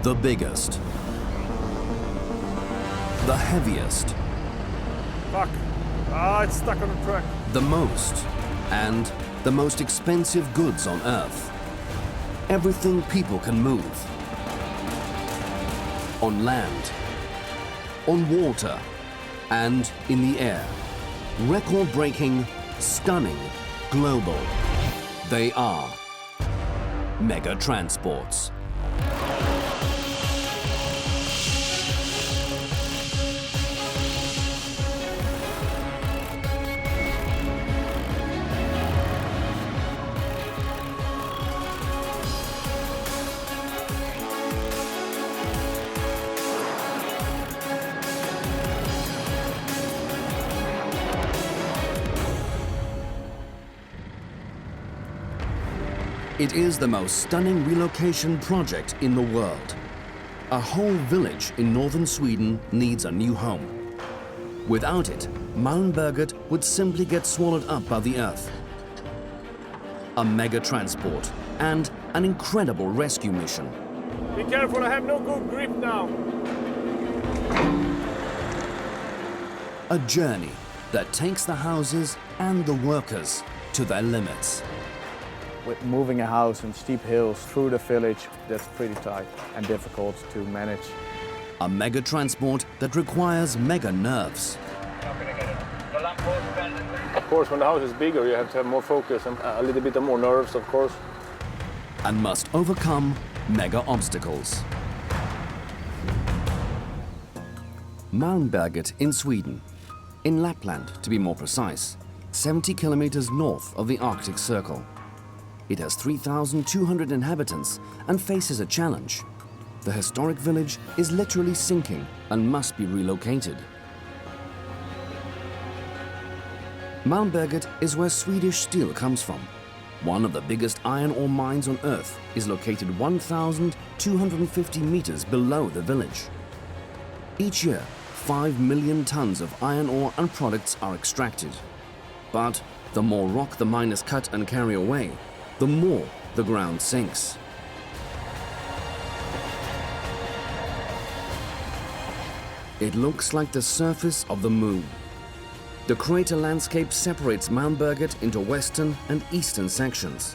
The biggest. The heaviest. Fuck. Ah, it's stuck on the track. The most. And the most expensive goods on Earth. Everything people can move. On land. On water. And in the air. Record-breaking, stunning, global. They are mega transports. It is the most stunning relocation project in the world. A whole village in northern Sweden needs a new home. Without it, Malmberget would simply get swallowed up by the earth. A mega transport and an incredible rescue mission. Be careful, I have no good grip now. A journey that takes the houses and the workers to their limits. With moving a house in steep hills through the village, that's pretty tight and difficult to manage. A mega transport that requires mega nerves. Of course, when the house is bigger, you have to have more focus and a little bit more nerves, of course. And must overcome mega obstacles. Malmberget in Sweden, in Lapland to be more precise, 70 kilometers north of the Arctic Circle. It has 3,200 inhabitants and faces a challenge. The historic village is literally sinking and must be relocated. Malmberget is where Swedish steel comes from. One of the biggest iron ore mines on Earth is located 1,250 meters below the village. Each year, 5 million tons of iron ore and products are extracted. But the more rock the miners cut and carry away, the more the ground sinks. It looks like the surface of the moon. The crater landscape separates Malmberget into western and eastern sections.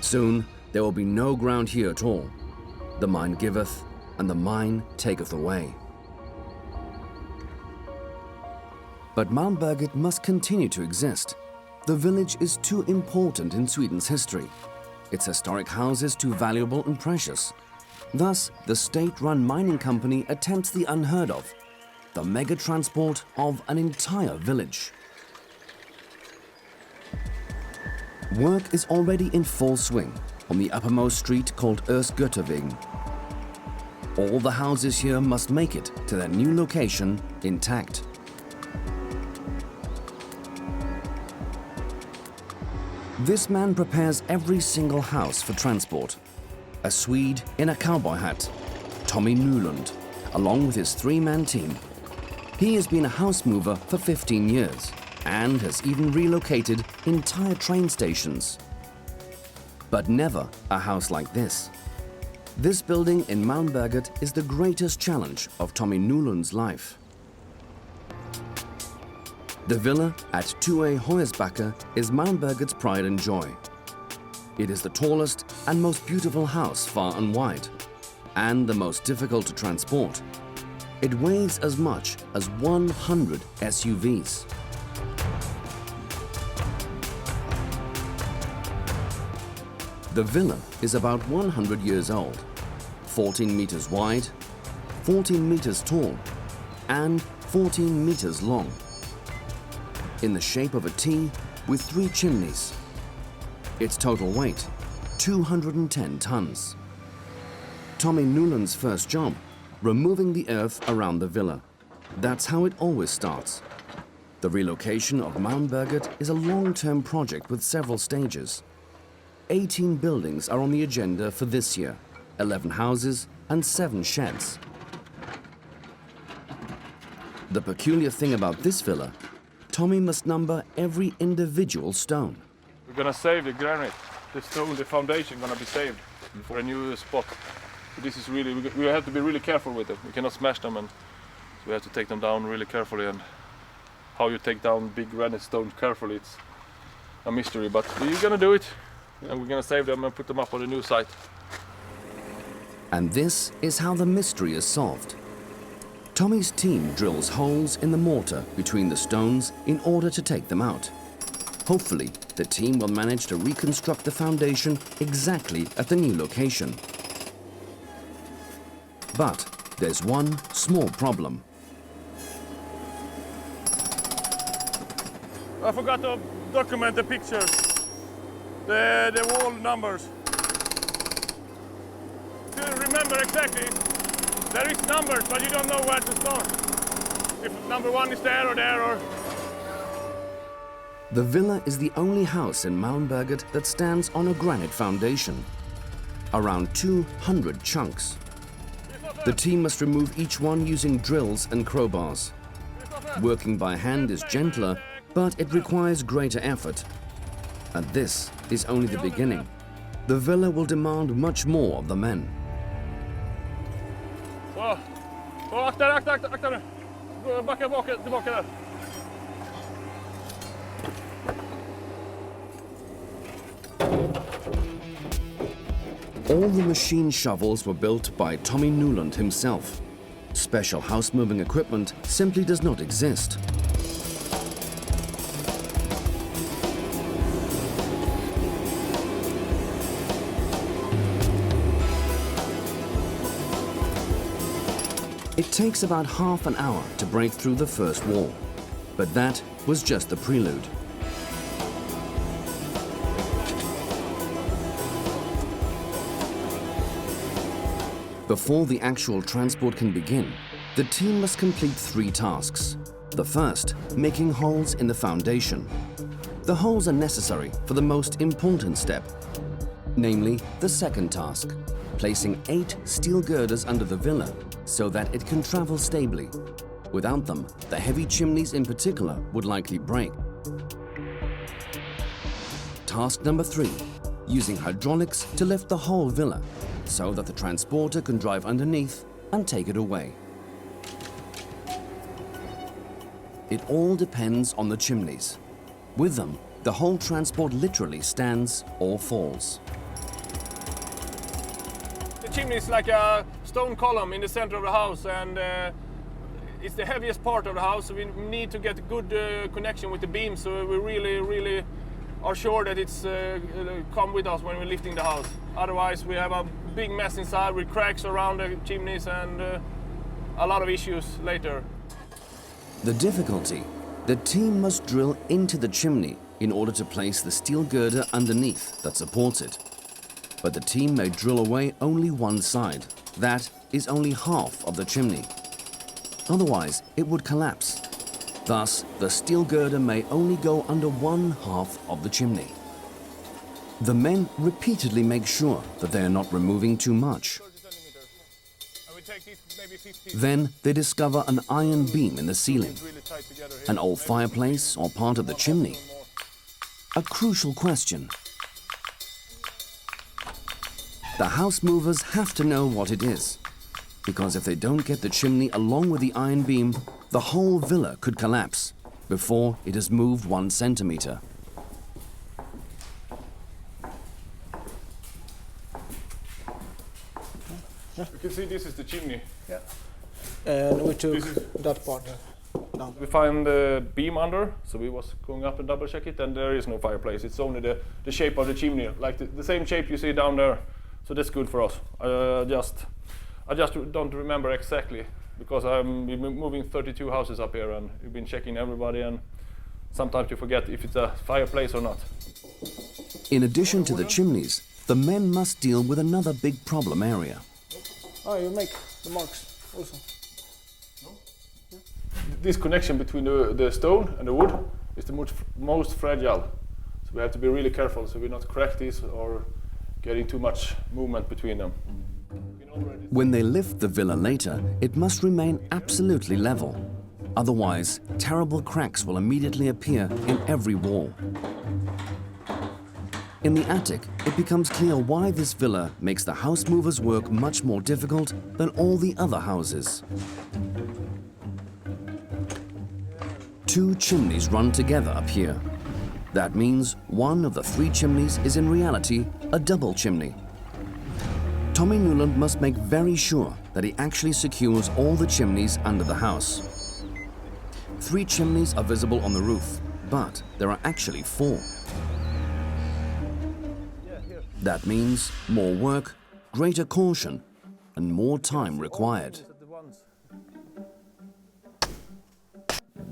Soon there will be no ground here at all. The mine giveth, and the mine taketh away. But Malmberget must continue to exist. The village is too important in Sweden's history. Its historic houses too valuable and precious. Thus, the state-run mining company attempts the unheard of, the mega transport of an entire village. Work is already in full swing on the uppermost street called Höijersbacke. All the houses here must make it to their new location intact. This man prepares every single house for transport. A Swede in a cowboy hat, Tommy Nylund, along with his three-man team. He has been a house mover for 15 years and has even relocated entire train stations. But never a house like this. This building in Malmberget is the greatest challenge of Tommy Nylund's life. The villa at 2A Höijersbacke is Malmberget's pride and joy. It is the tallest and most beautiful house far and wide, and the most difficult to transport. It weighs as much as 100 SUVs. The villa is about 100 years old, 14 meters wide, 14 meters tall, and 14 meters long. In the shape of a T with 3 chimneys. Its total weight, 210 tons. Tommy Nylund's first job, removing the earth around the villa. That's how it always starts. The relocation of Malmberget is a long-term project with several stages. 18 buildings are on the agenda for this year, 11 houses and 7 sheds. The peculiar thing about this villa, Tommy must number every individual stone. We're gonna save the granite, the stone, the foundation gonna be saved for a new spot. This is really, we have to be really careful with them. We cannot smash them, and so we have to take them down really carefully. And how you take down big granite stones carefully, it's a mystery. But we're gonna do it, and we're gonna save them and put them up on the new site. And this is how the mystery is solved. Tommy's team drills holes in the mortar between the stones in order to take them out. Hopefully, the team will manage to reconstruct the foundation exactly at the new location. But there's one small problem. I forgot to document the pictures, the wall numbers. To remember exactly, there is numbers, but you don't know where to start. If number 1 is there or... The villa is the only house in Malmberget that stands on a granite foundation. Around 200 chunks. The team must remove each one using drills and crowbars. Working by hand is gentler, but it requires greater effort. And this is only the beginning. The villa will demand much more of the men. Akta nu! Backa tillbaka där. All the machine shovels were built by Tommy Newland himself. Special house-moving equipment simply does not exist. It takes about half an hour to break through the first wall, but that was just the prelude. Before the actual transport can begin, the team must complete 3 tasks. The first, making holes in the foundation. The holes are necessary for the most important step, namely the second task, placing 8 steel girders under the villa so that it can travel stably. Without them, the heavy chimneys in particular would likely break. Task number 3, using hydraulics to lift the whole villa so that the transporter can drive underneath and take it away. It all depends on the chimneys. With them, the whole transport literally stands or falls. The chimney is like a stone column in the center of the house, and it's the heaviest part of the house, so we need to get a good connection with the beams, so we really are sure that it's come with us when we're lifting the house. Otherwise we have a big mess inside with cracks around the chimneys and a lot of issues later. The difficulty, the team must drill into the chimney in order to place the steel girder underneath that supports it. But the team may drill away only one side. That is only half of the chimney. Otherwise, it would collapse. Thus, the steel girder may only go under one half of the chimney. The men repeatedly make sure that they are not removing too much. Then they discover an iron beam in the ceiling, an old fireplace or part of the chimney. A crucial question. The house movers have to know what it is, because if they don't get the chimney along with the iron beam, the whole villa could collapse before it has moved 1 centimeter. You can see this is the chimney. Yeah. And we took that part down. We find the beam under, so we was going up and double check it, and there is no fireplace. It's only the shape of the chimney, like the same shape you see down there. So that's good for us. I just don't remember exactly, because we've been moving 32 houses up here, and we've been checking everybody, and sometimes you forget if it's a fireplace or not. In addition to the chimneys, the men must deal with another big problem area. Oh, you make the marks also. This connection between the stone and the wood is the most fragile. So we have to be really careful so we not crack this or getting too much movement between them. When they lift the villa later, it must remain absolutely level. Otherwise, terrible cracks will immediately appear in every wall. In the attic, it becomes clear why this villa makes the house movers' work much more difficult than all the other houses. 2 chimneys run together up here. That means one of the 3 chimneys is in reality a double chimney. Tommy Newland must make very sure that he actually secures all the chimneys under the house. 3 chimneys are visible on the roof, but there are actually 4. That means more work, greater caution, and more time required.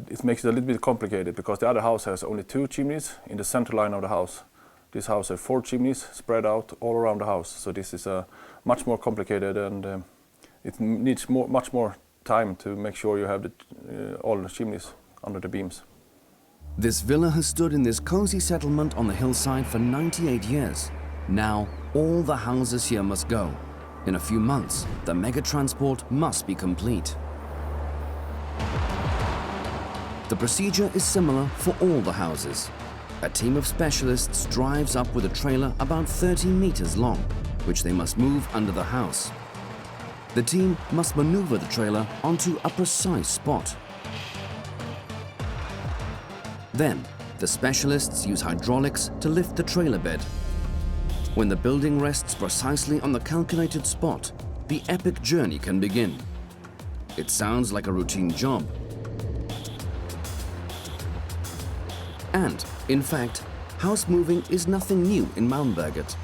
It makes it a little bit complicated because the other house has only 2 chimneys in the center line of the house. This house has 4 chimneys spread out all around the house, so this is much more complicated, and it needs much more time to make sure you have all the chimneys under the beams. This villa has stood in this cozy settlement on the hillside for 98 years. Now, all the houses here must go. In a few months, the mega transport must be complete. The procedure is similar for all the houses. A team of specialists drives up with a trailer about 30 meters long, which they must move under the house. The team must maneuver the trailer onto a precise spot. Then, the specialists use hydraulics to lift the trailer bed. When the building rests precisely on the calculated spot, the epic journey can begin. It sounds like a routine job. And, in fact, house moving is nothing new in Malmberget.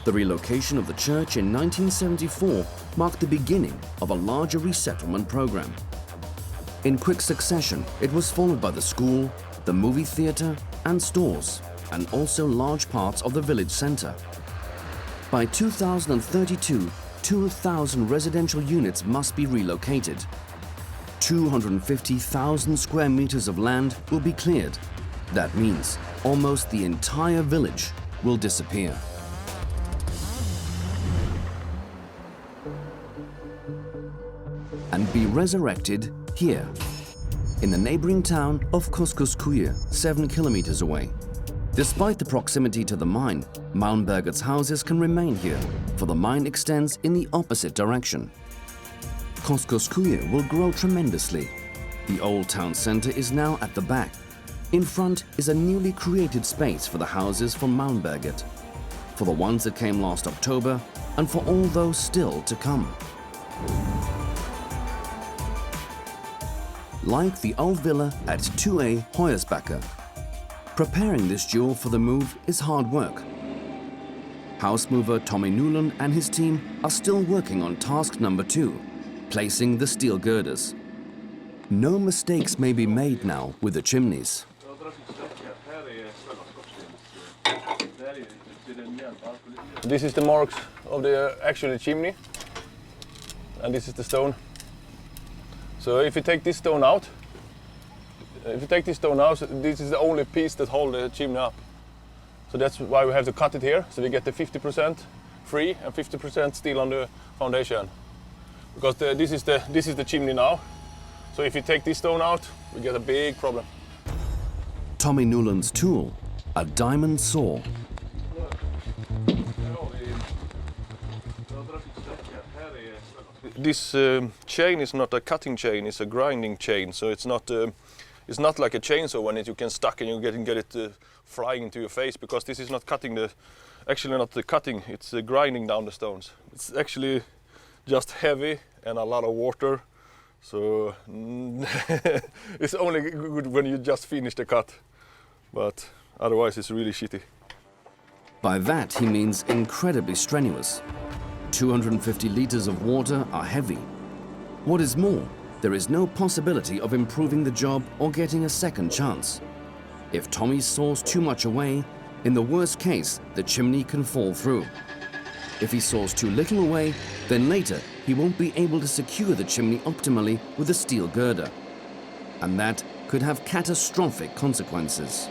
The relocation of the church in 1974 marked the beginning of a larger resettlement program. In quick succession, it was followed by the school, the movie theater, and stores, and also large parts of the village center. By 2032, 2,000 residential units must be relocated. 250,000 square meters of land will be cleared. That means almost the entire village will disappear. And be resurrected here, in the neighboring town of Koskullskulle, 7 kilometers away. Despite the proximity to the mine, Malmbergets houses can remain here, for the mine extends in the opposite direction. Koskullskulle will grow tremendously. The old town center is now at the back. In front is a newly created space for the houses from Malmberget, for the ones that came last October, and for all those still to come. Like the old villa at 2A Höijersbacke. Preparing this jewel for the move is hard work. House mover Tommy Newland and his team are still working on task number 2, placing the steel girders. No mistakes may be made now with the chimneys. This is the marks of the actual chimney, and this is the stone. So if you take this stone out, this is the only piece that holds the chimney up. So that's why we have to cut it here, so we get the 50% free and 50% still on the foundation. Because this is the chimney now. So if you take this stone out, we get a big problem. Tommy Newland's tool, a diamond saw. This chain is not a cutting chain; it's a grinding chain. So it's not like a chainsaw when you can stuck and you get it flying into your face, because this is not cutting actually not the cutting. It's grinding down the stones. It's actually just heavy and a lot of water. So it's only good when you just finish the cut, but otherwise it's really shitty. By that he means incredibly strenuous. 250 liters of water are heavy. What is more, there is no possibility of improving the job or getting a second chance. If Tommy saws too much away, in the worst case, the chimney can fall through. If he saws too little away, then later he won't be able to secure the chimney optimally with a steel girder. And that could have catastrophic consequences.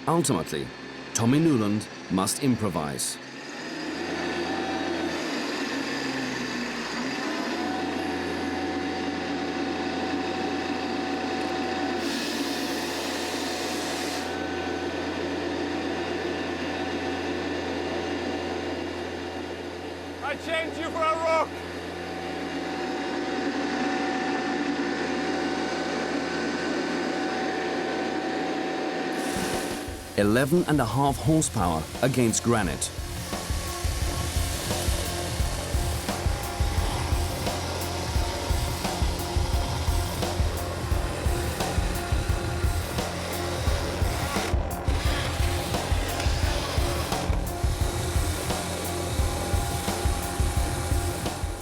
Ultimately, Tommy Newland must improvise. I changed you for a rock! 11.5 horsepower against granite.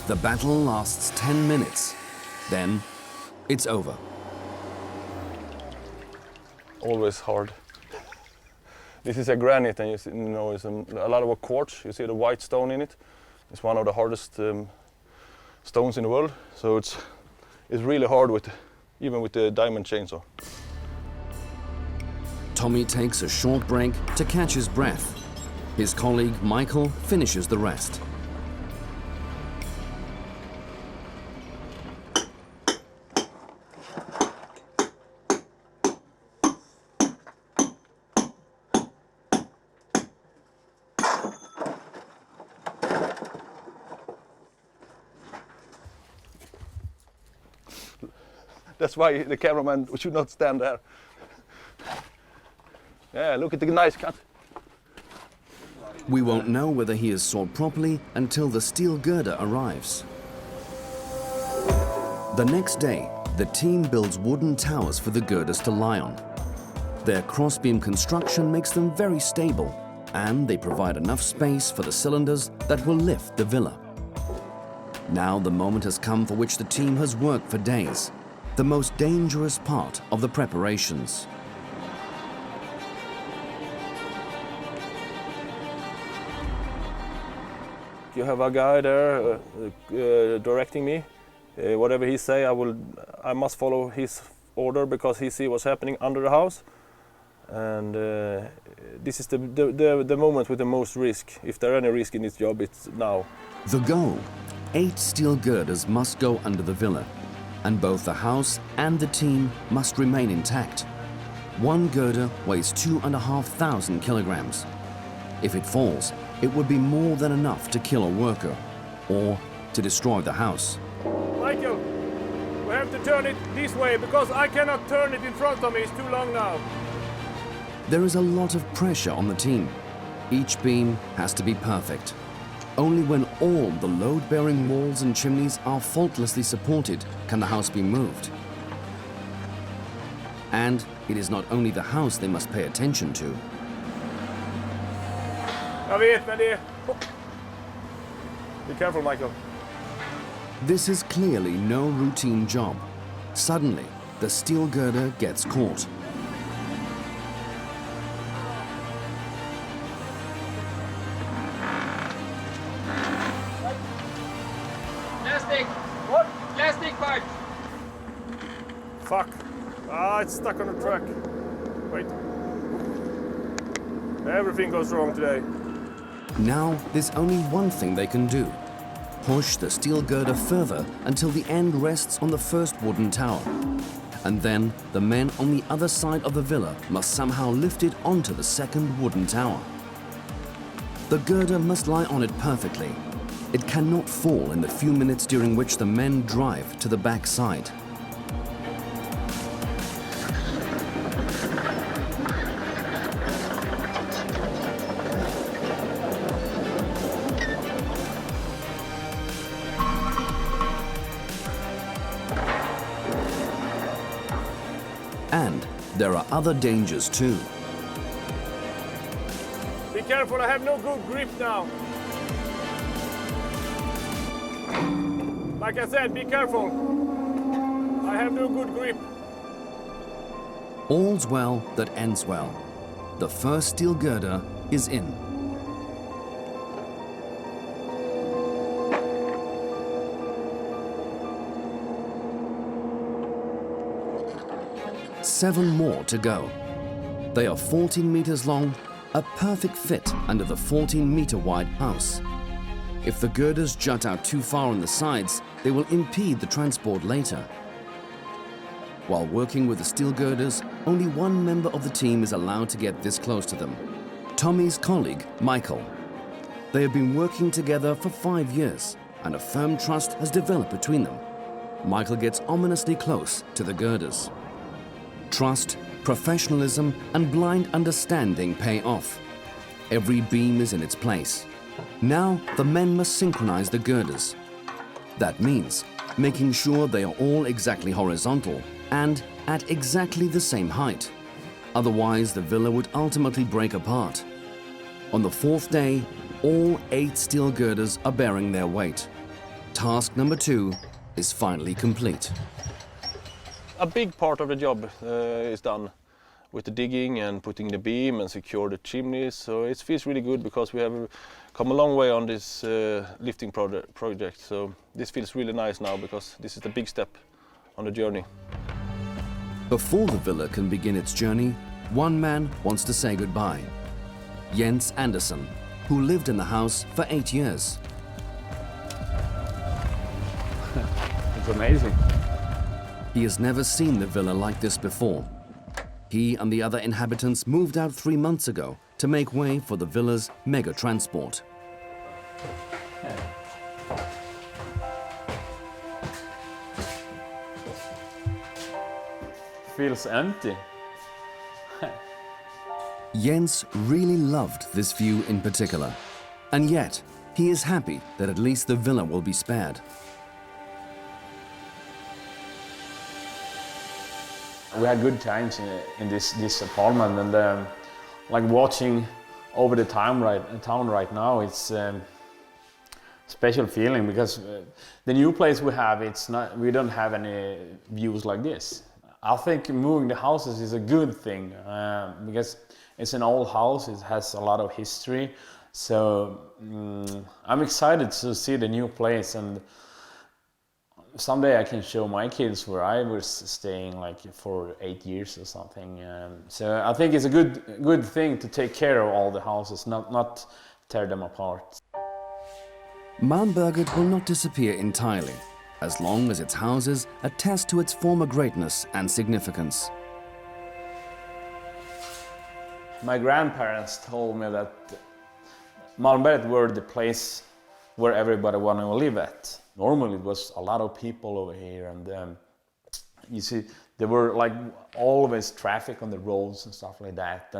The battle lasts 10 minutes. Then it's over. Always hard. This is a granite, and you know it's a lot of quartz. You see the white stone in it. It's one of the hardest stones in the world. So it's really hard even with the diamond chainsaw. Tommy takes a short break to catch his breath. His colleague Michael finishes the rest. That's why the cameraman should not stand there. Yeah, look at the nice cut. We won't know whether he is sawed properly until the steel girder arrives. The next day, the team builds wooden towers for the girders to lie on. Their crossbeam construction makes them very stable, and they provide enough space for the cylinders that will lift the villa. Now the moment has come for which the team has worked for days. The most dangerous part of the preparations. You have a guy there directing me. Whatever he say, I must follow his order because he see what's happening under the house. And this is the moment with the most risk. If there are any risk in this job, it's now. The goal: 8 steel girders must go under the villa. And both the house and the team must remain intact. One girder weighs 2,500 kilograms. If it falls, it would be more than enough to kill a worker or to destroy the house. Michael, we have to turn it this way because I cannot turn it in front of me, it's too long now. There is a lot of pressure on the team. Each beam has to be perfect. Only when all the load-bearing walls and chimneys are faultlessly supported can the house be moved. And it is not only the house they must pay attention to. Jag vet, men det... Be careful, Michael. This is clearly no routine job. Suddenly, the steel girder gets caught. Plastic! What? Plastic part! Fuck. Ah, it's stuck on the track. Wait. Everything goes wrong today. Now, there's only one thing they can do. Push the steel girder further until the end rests on the first wooden tower. And then the men on the other side of the villa must somehow lift it onto the second wooden tower. The girder must lie on it perfectly. It cannot fall in the few minutes during which the men drive to the back side. And there are other dangers too. Be careful, I have no good grip now. Like I said, be careful. I have no good grip. All's well that ends well. The first steel girder is in. Seven more to go. They are 14 meters long, a perfect fit under the 14-meter wide house. If the girders jut out too far on the sides, they will impede the transport later. While working with the steel girders, only one member of the team is allowed to get this close to them. Tommy's colleague, Michael. They have been working together for 5 years, and a firm trust has developed between them. Michael gets ominously close to the girders. Trust, professionalism, and blind understanding pay off. Every beam is in its place. Now the men must synchronize the girders. That means making sure they are all exactly horizontal and at exactly the same height. Otherwise, the villa would ultimately break apart. On the 4th day, all 8 steel girders are bearing their weight. Task number 2 is finally complete. A big part of the job is done with the digging and putting the beam and secure the chimneys. So it feels really good because we have come a long way on this lifting project. So this feels really nice now because this is the big step on the journey. Before the villa can begin its journey, one man wants to say goodbye. Jens Andersson, who lived in the house for 8 years. It's amazing. He has never seen the villa like this before. He and the other inhabitants moved out 3 months ago to make way for the villa's mega transport. Feels empty. Jens really loved this view in particular, and yet he is happy that at least the villa will be spared. We had good times in this apartment, and like watching over the town right now, it's special feeling because the new place we have, we don't have any views like this. I think moving the houses is a good thing because it's an old house. It has a lot of history, so I'm excited to see the new place, and someday I can show my kids where I was staying like for 8 years or something. So I think it's a good thing to take care of all the houses, not tear them apart. Malmberget will not disappear entirely, as long as its houses attest to its former greatness and significance. My grandparents told me that Malmberget were the place where everybody wanted to live at. Normally it was a lot of people over here, and you see there were like always traffic on the roads and stuff like that.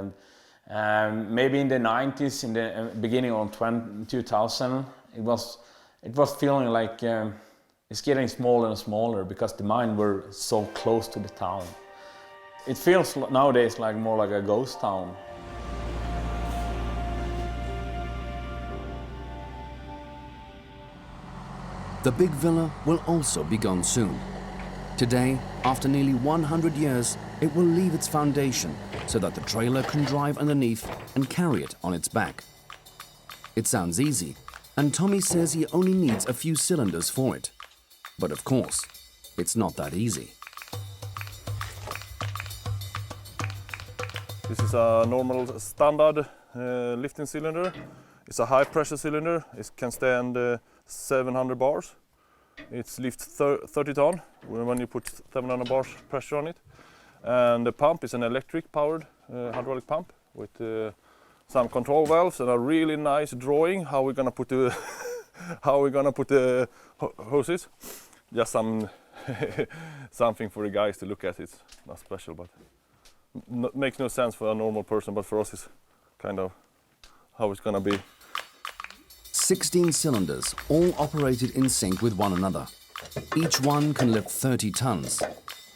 And maybe in the 90s, in the beginning of 2000, it was feeling like it's getting smaller and smaller because the mines were so close to the town. It feels nowadays like more like a ghost town. The big villa will also be gone soon. Today, after nearly 100 years, it will leave its foundation so that the trailer can drive underneath and carry it on its back. It sounds easy, and Tommy says he only needs a few cylinders for it. But of course, it's not that easy. This is a normal standard lifting cylinder. It's a high pressure cylinder. It can stand 700 bars. It's lift 30 ton when you put 700 bars pressure on it. And the pump is an electric powered hydraulic pump with some control valves and a really nice drawing how we're gonna put the hoses. Just something for the guys to look at. It's not special, but makes no sense for a normal person, but for us it's kind of how it's gonna be. 16 cylinders, all operated in sync with one another. Each one can lift 30 tons.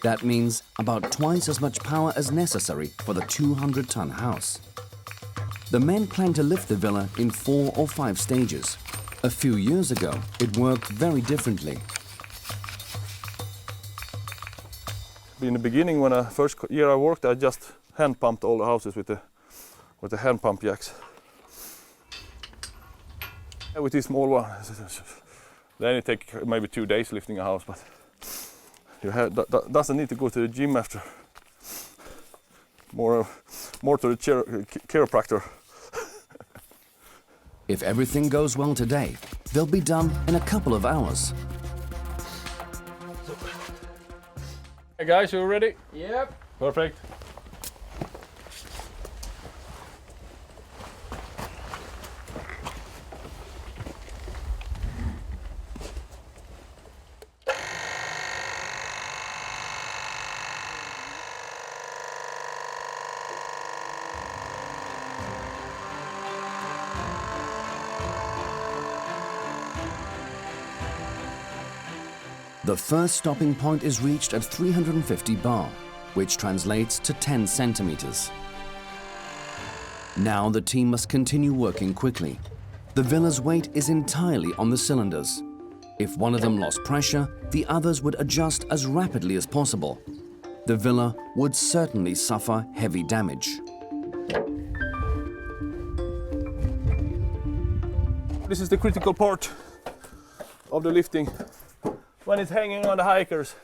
That means about twice as much power as necessary for the 200-ton house. The men plan to lift the villa in 4 or 5 stages. A few years ago, it worked very differently. In the beginning, when first year I worked, I just hand pumped all the houses with the hand pump jacks. With this small one, then it takes maybe 2 days lifting a house, but you doesn't need to go to the gym after. More to the chiropractor. If everything goes well today, they'll be done in a couple of hours. Hey guys, you ready? Yep. Perfect. The first stopping point is reached at 350 bar, which translates to 10 centimeters. Now the team must continue working quickly. The villa's weight is entirely on the cylinders. If one of them lost pressure, the others would adjust as rapidly as possible. The villa would certainly suffer heavy damage. This is the critical part of the lifting. When it's hanging on the hikers,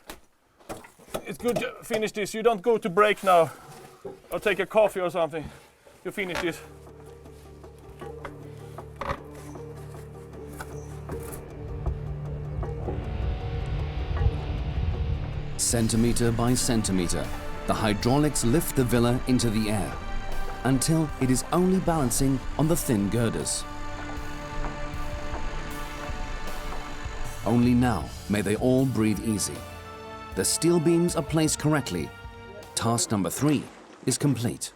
it's good to finish this. You don't go to break now or take a coffee or something. You finish this. Centimeter by centimeter, the hydraulics lift the villa into the air until it is only balancing on the thin girders. Only now may they all breathe easy. The steel beams are placed correctly. Task number 3 is complete.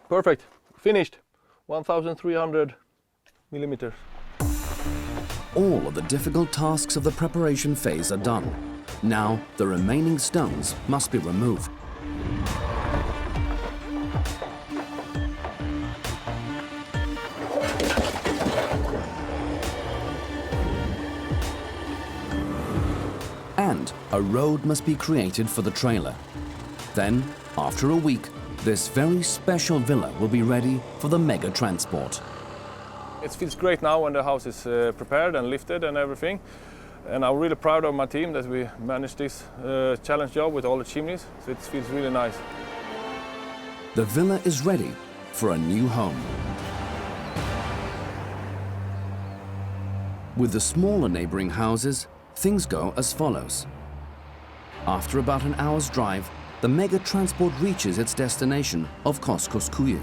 Perfect. Finished. 1,300 millimeters. All of the difficult tasks of the preparation phase are done. Now the remaining stones must be removed. And a road must be created for the trailer. Then, after a week, this very special villa will be ready for the mega transport. It feels great now when the house is prepared and lifted and everything. And I'm really proud of my team that we managed this challenge job with all the chimneys. So it feels really nice. The villa is ready for a new home. With the smaller neighboring houses, things go as follows. After about an hour's drive, the mega transport reaches its destination of Koskullskulle.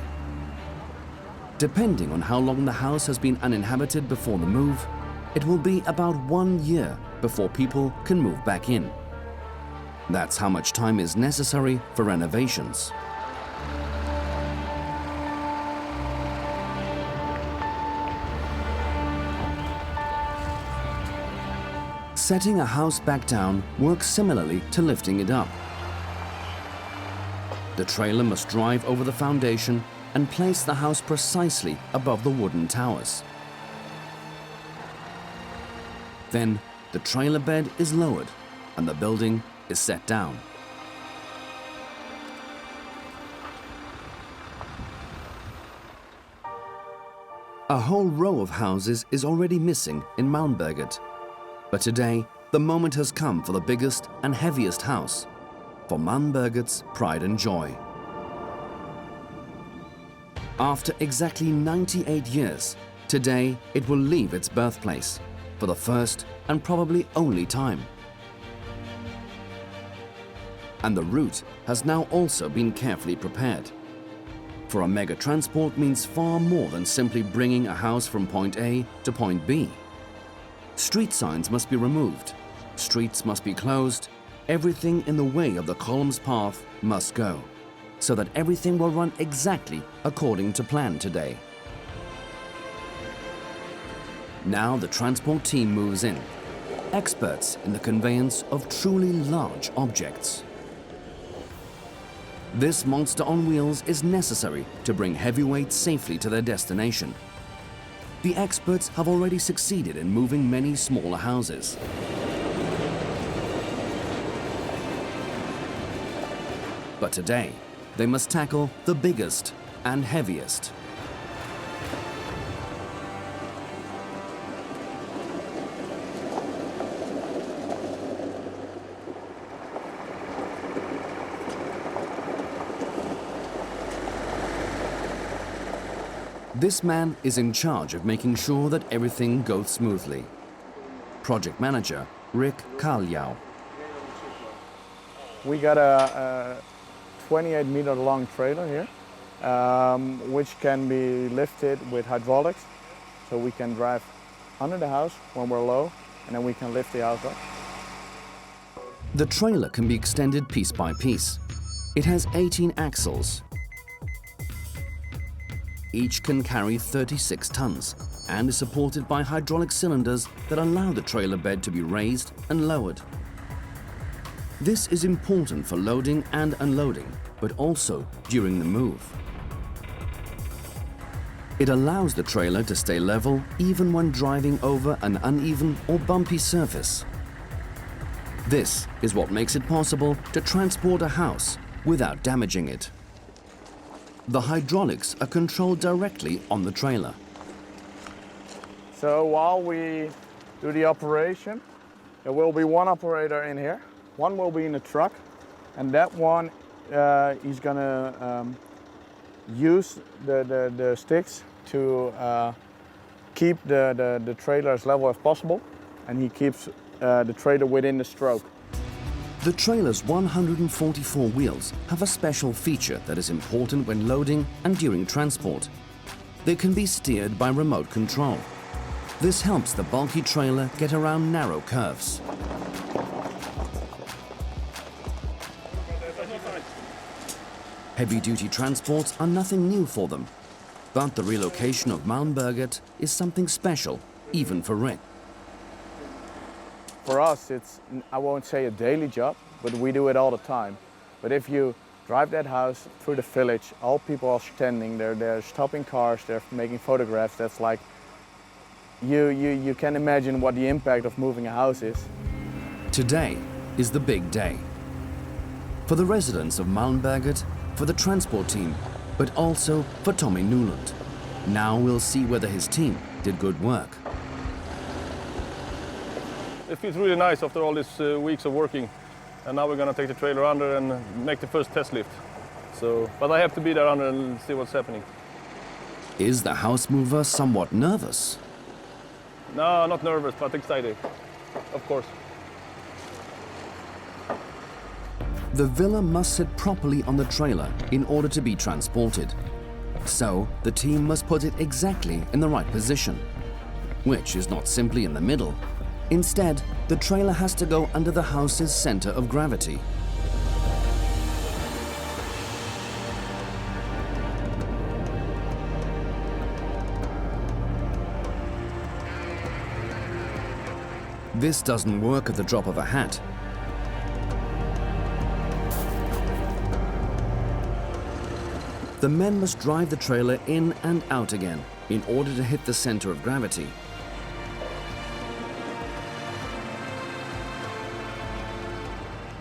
Depending on how long the house has been uninhabited before the move, it will be about 1 year before people can move back in. That's how much time is necessary for renovations. Setting a house back down works similarly to lifting it up. The trailer must drive over the foundation and place the house precisely above the wooden towers. Then the trailer bed is lowered and the building is set down. A whole row of houses is already missing in Malmberget. But today, the moment has come for the biggest and heaviest house, for Malmberget's pride and joy. After exactly 98 years, today it will leave its birthplace for the first and probably only time. And the route has now also been carefully prepared. For a mega transport means far more than simply bringing a house from point A to point B. Street signs must be removed, streets must be closed, everything in the way of the column's path must go, so that everything will run exactly according to plan today. Now the transport team moves in, experts in the conveyance of truly large objects. This monster on wheels is necessary to bring heavyweights safely to their destination. The experts have already succeeded in moving many smaller houses. But today, they must tackle the biggest and heaviest. This man is in charge of making sure that everything goes smoothly. Project manager Rick Kaljau. We got a 28-meter long trailer here, which can be lifted with hydraulics. So we can drive under the house when we're low, and then we can lift the house up. The trailer can be extended piece by piece. It has 18 axles. Each can carry 36 tons. and is supported by hydraulic cylinders that allow the trailer bed to be raised and lowered. This is important for loading and unloading, but also during the move. It allows the trailer to stay level even when driving over an uneven or bumpy surface. This is what makes it possible to transport a house without damaging it. The hydraulics are controlled directly on the trailer. So while we do the operation, there will be one operator in here. One will be in the truck, and that one he's gonna use the sticks to keep the trailer as level as possible, and he keeps the trailer within the stroke. The trailer's 144 wheels have a special feature that is important when loading and during transport. They can be steered by remote control. This helps the bulky trailer get around narrow curves. Heavy-duty transports are nothing new for them, but the relocation of Malmberget is something special, even for Rick. For us, it's, I won't say a daily job, but we do it all the time. But if you drive that house through the village, all people are standing there, they're stopping cars, they're making photographs. That's like, you can imagine what the impact of moving a house is. Today is the big day. For the residents of Malmberget, for the transport team, but also for Tommy Newland. Now we'll see whether his team did good work. It feels really nice after all these weeks of working, and now we're gonna take the trailer under and make the first test lift. So, but I have to be there under and see what's happening. Is the house mover somewhat nervous? No, not nervous, but excited, of course. The villa must sit properly on the trailer in order to be transported. So, the team must put it exactly in the right position, which is not simply in the middle. Instead, the trailer has to go under the house's center of gravity. This doesn't work at the drop of a hat. The men must drive the trailer in and out again in order to hit the center of gravity.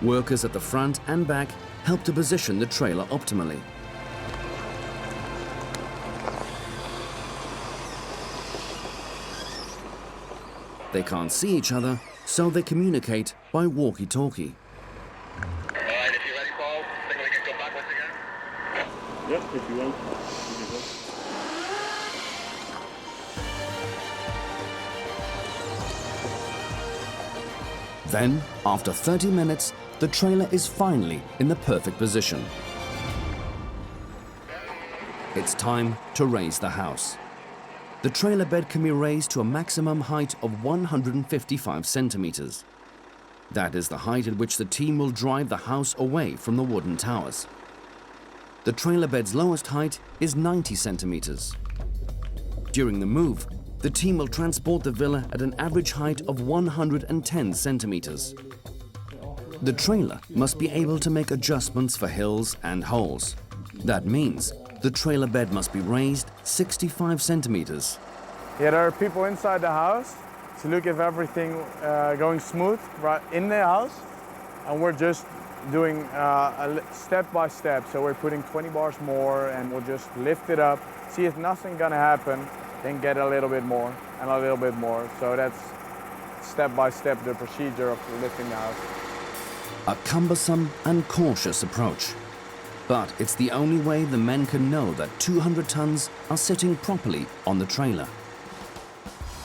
Workers at the front and back help to position the trailer optimally. They can't see each other, so they communicate by walkie-talkie. Alright, if you're ready, Paul, think we can go back once again? Yep, if you want. Then, after 30 minutes, the trailer is finally in the perfect position. It's time to raise the house. The trailer bed can be raised to a maximum height of 155 centimeters. That is the height at which the team will drive the house away from the wooden towers. The trailer bed's lowest height is 90 centimeters. During the move, the team will transport the villa at an average height of 110 centimeters. The trailer must be able to make adjustments for hills and holes. That means the trailer bed must be raised 65 centimeters. Yeah, there are people inside the house to look if everything going smooth right in the house, and we're just doing step by step. So we're putting 20 bars more, and we'll just lift it up, see if nothing gonna happen, then get a little bit more and a little bit more. So that's step by step the procedure of lifting the house. A cumbersome and cautious approach. But it's the only way the men can know that 200 tons are sitting properly on the trailer.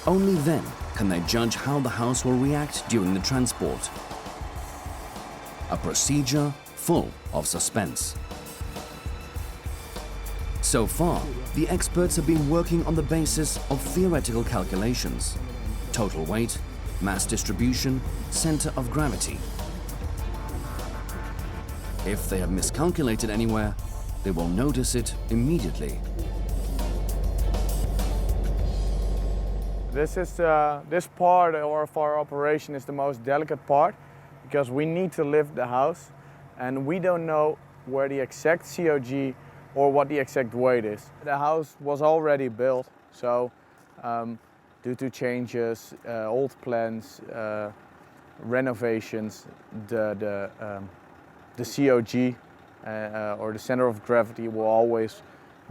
Only then can they judge how the house will react during the transport. A procedure full of suspense. So far, the experts have been working on the basis of theoretical calculations: total weight, mass distribution, center of gravity. If they have miscalculated anywhere, they will notice it immediately. This part of our operation is the most delicate part because we need to lift the house and we don't know where the exact COG or what the exact weight is. The house was already built, so due to changes, old plans, renovations, the COG or the center of gravity will always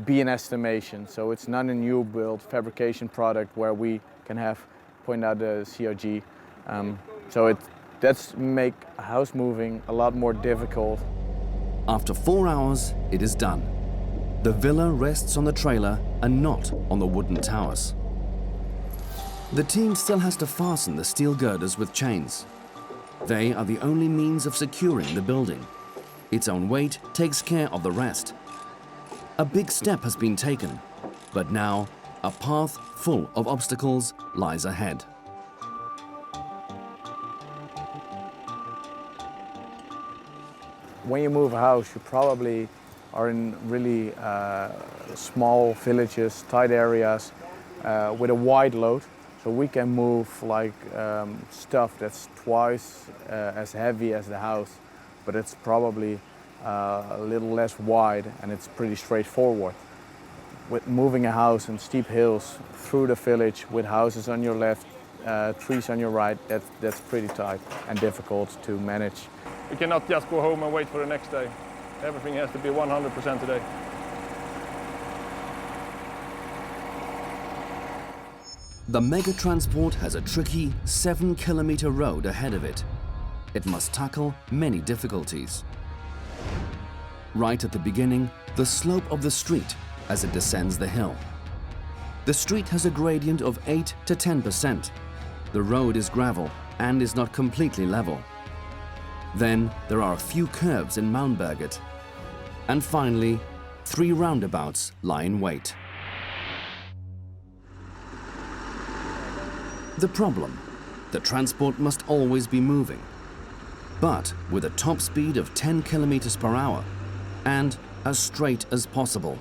be an estimation. So it's not a new build fabrication product where we can point out the COG. That's make house moving a lot more difficult. After 4 hours, it is done. The villa rests on the trailer and not on the wooden towers. The team still has to fasten the steel girders with chains. They are the only means of securing the building. Its own weight takes care of the rest. A big step has been taken, but now a path full of obstacles lies ahead. When you move a house, you probably are in really small villages, tight areas with a wide load. So we can move like stuff that's twice as heavy as the house, but it's probably a little less wide and it's pretty straightforward. With moving a house in steep hills through the village with houses on your left, trees on your right, that's pretty tight and difficult to manage. We cannot just go home and wait for the next day. Everything has to be 100% today. The mega transport has a tricky 7-kilometer road ahead of it. It must tackle many difficulties. Right at the beginning, the slope of the street as it descends the hill. The street has a gradient of 8 to 10%. The road is gravel and is not completely level. Then there are a few curves in Malmberget. And finally, 3 roundabouts lie in wait. The problem: the transport must always be moving, but with a top speed of 10 kilometers per hour and as straight as possible.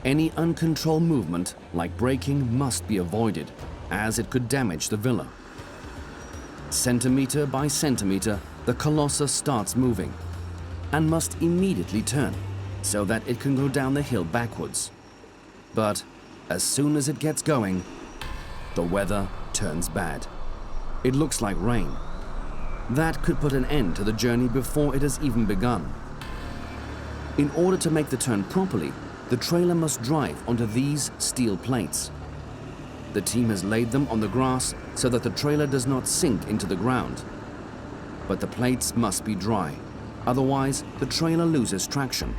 Any uncontrolled movement, like braking, must be avoided, as it could damage the villa. Centimeter by centimeter, the Colossus starts moving and must immediately turn so that it can go down the hill backwards. But as soon as it gets going, the weather turns bad. It looks like rain. That could put an end to the journey before it has even begun. In order to make the turn properly, the trailer must drive onto these steel plates. The team has laid them on the grass so that the trailer does not sink into the ground. But the plates must be dry, otherwise the trailer loses traction.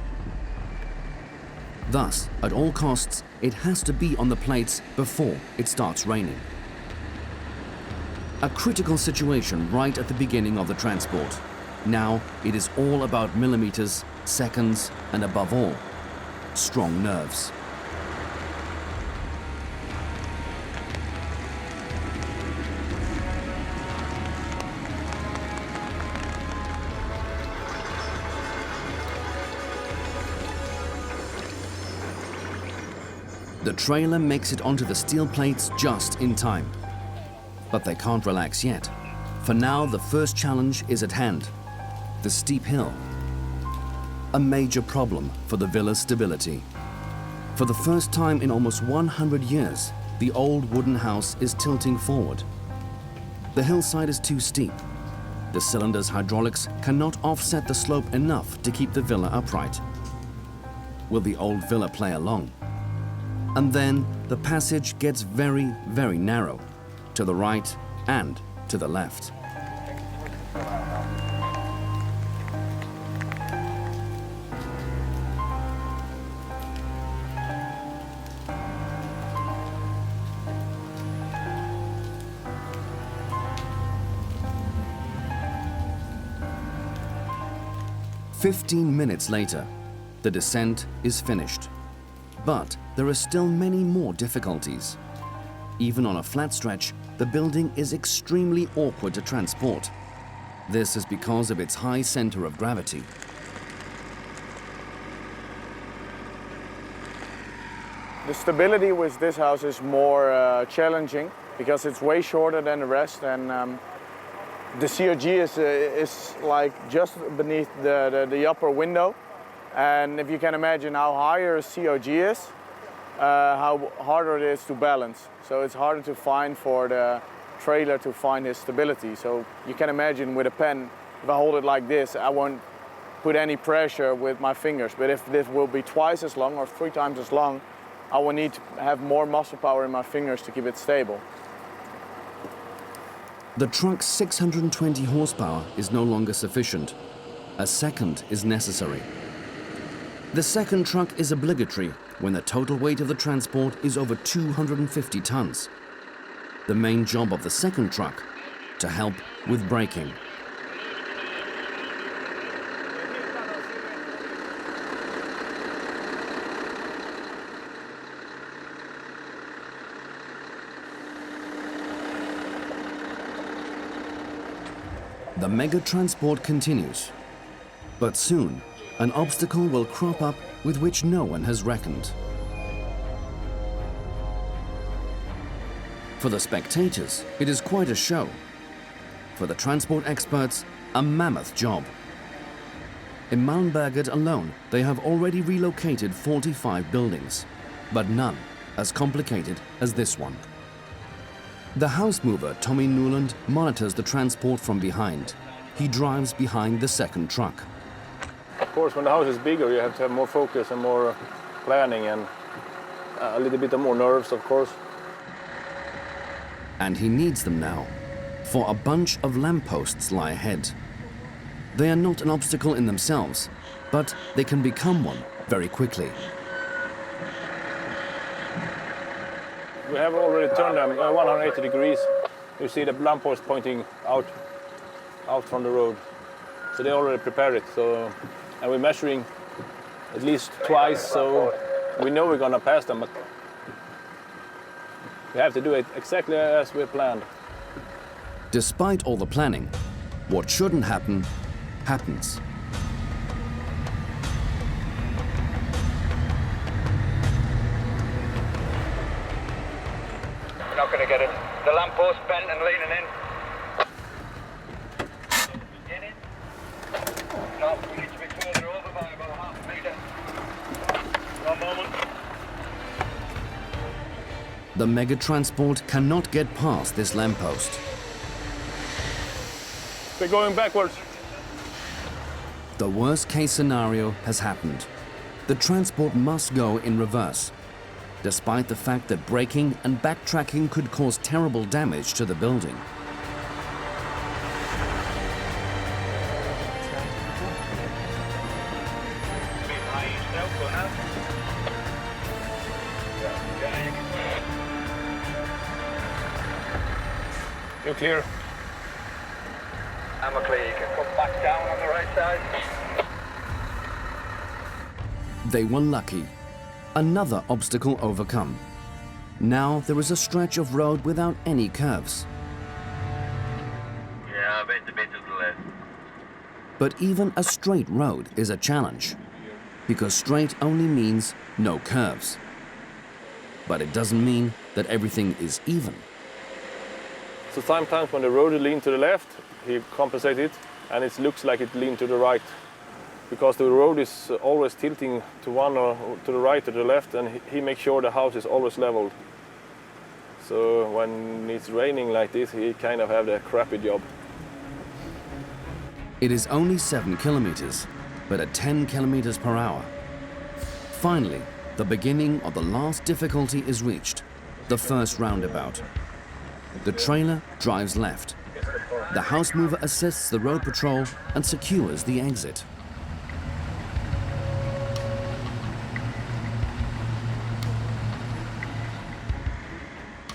Thus, at all costs, it has to be on the plates before it starts raining. A critical situation right at the beginning of the transport. Now it is all about millimeters, seconds, and above all, strong nerves. The trailer makes it onto the steel plates just in time. But they can't relax yet. For now, the first challenge is at hand: the steep hill. A major problem for the villa's stability. For the first time in almost 100 years, the old wooden house is tilting forward. The hillside is too steep. The cylinder's hydraulics cannot offset the slope enough to keep the villa upright. Will the old villa play along? And then the passage gets very, very narrow, to the right and to the left. "15 minutes later, the descent is finished. But there are still many more difficulties. Even on a flat stretch, the building is extremely awkward to transport. This is because of its high center of gravity. The stability with this house is more challenging because it's way shorter than the rest, and the COG is like just beneath the upper window. And if you can imagine how higher a COG is, how harder it is to balance. So it's harder to find for the trailer to find his stability. So you can imagine with a pen, if I hold it like this, I won't put any pressure with my fingers. But if this will be twice as long or 3 times as long, I will need to have more muscle power in my fingers to keep it stable. The truck's 620 horsepower is no longer sufficient. A second is necessary. The second truck is obligatory when the total weight of the transport is over 250 tons. The main job of the second truck, to help with braking. The mega transport continues, but soon an obstacle will crop up with which no one has reckoned. For the spectators, it is quite a show. For the transport experts, a mammoth job. In Malmberget alone, they have already relocated 45 buildings, but none as complicated as this one. The house mover, Tommy Newland, monitors the transport from behind. He drives behind the second truck. Of course, when the house is bigger, you have to have more focus and more planning and a little bit more nerves, of course. And he needs them now, for a bunch of lampposts lie ahead. They are not an obstacle in themselves, but they can become one very quickly. We have already turned them 180 degrees. You see the lamppost pointing out from the road. So they already prepared it. And we're measuring at least twice, so we know we're gonna pass them, but we have to do it exactly as we planned. Despite all the planning, what shouldn't happen, happens. We're not going to get it. The lamppost bent and leaning in. Get it? No, we need to be further over by about half a metre. One moment. The mega transport cannot get past this lamppost. We're going backwards. The worst case scenario has happened. The transport must go in reverse, despite the fact that braking and backtracking could cause terrible damage to the building. You're clear. I'm clear. You can come back down on the right side. They were lucky. Another obstacle overcome. Now there is a stretch of road without any curves. Yeah, I bet a bit to the left. But even a straight road is a challenge, because straight only means no curves. But it doesn't mean that everything is even. So sometimes when the road is leaned to the left, he compensates it, and it looks like it leaned to the right. Because the road is always tilting to one or to the right or to the left, and he makes sure the house is always leveled. So when it's raining like this, he kind of have the crappy job. It is only 7 kilometers, but at 10 kilometers per hour. Finally, the beginning of the last difficulty is reached, the first roundabout. The trailer drives left. The house mover assists the road patrol and secures the exit.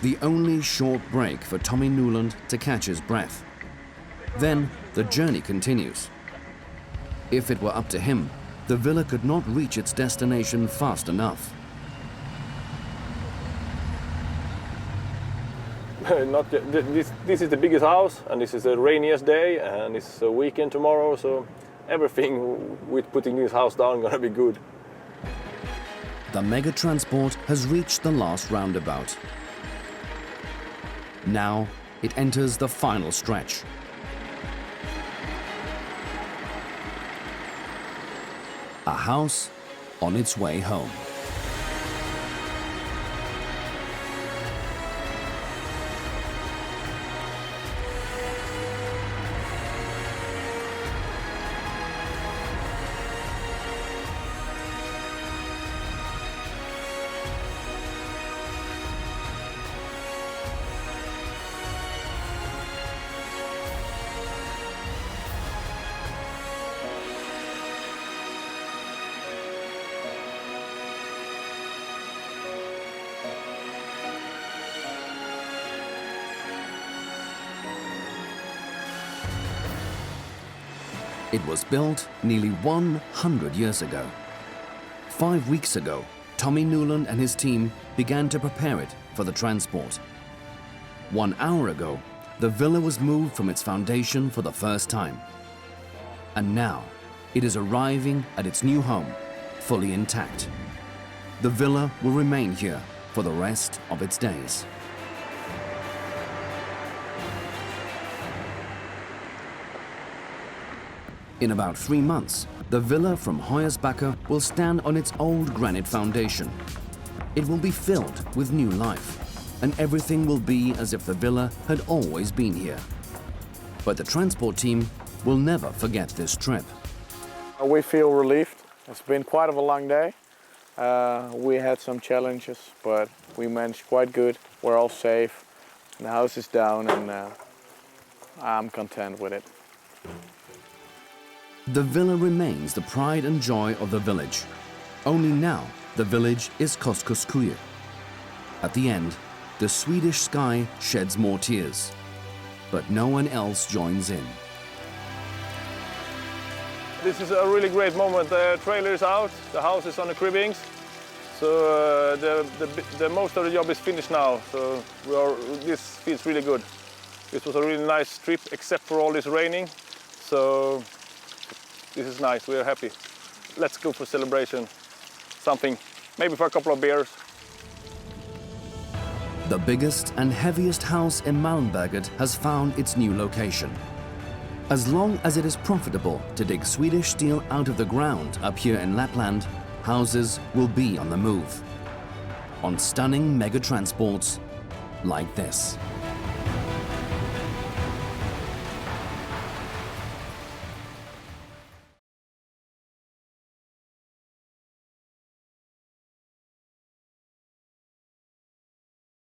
The only short break for Tommy Newland to catch his breath. Then the journey continues. If it were up to him, the villa could not reach its destination fast enough. This is the biggest house, and this is the rainiest day, and it's a weekend tomorrow, so everything with putting this house down gonna be good. the mega transport has reached the last roundabout. Now it enters the final stretch. A house on its way home. It was built nearly 100 years ago. 5 weeks ago, Tommy Newland and his team began to prepare it for the transport. 1 hour ago, the villa was moved from its foundation for the first time. And now, it is arriving at its new home, fully intact. The villa will remain here for the rest of its days. In about 3 months, the villa from Höijersbacke will stand on its old granite foundation. It will be filled with new life, and everything will be as if the villa had always been here. But the transport team will never forget this trip. We feel relieved. It's been quite a long day. We had some challenges, but we managed quite good. We're all safe. The house is down, and I'm content with it. The villa remains the pride and joy of the village. Only now, the village is Koskullskulle. At the end, the Swedish sky sheds more tears, but no one else joins in. This is a really great moment. The trailer is out, the house is on the cribbings. So the most of the job is finished now. So this feels really good. This was a really nice trip, except for all this raining. So this is nice, we are happy. Let's go for celebration. Something, maybe for a couple of beers. The biggest and heaviest house in Malmberget has found its new location. As long as it is profitable to dig Swedish steel out of the ground up here in Lapland, houses will be on the move. On stunning mega transports like this.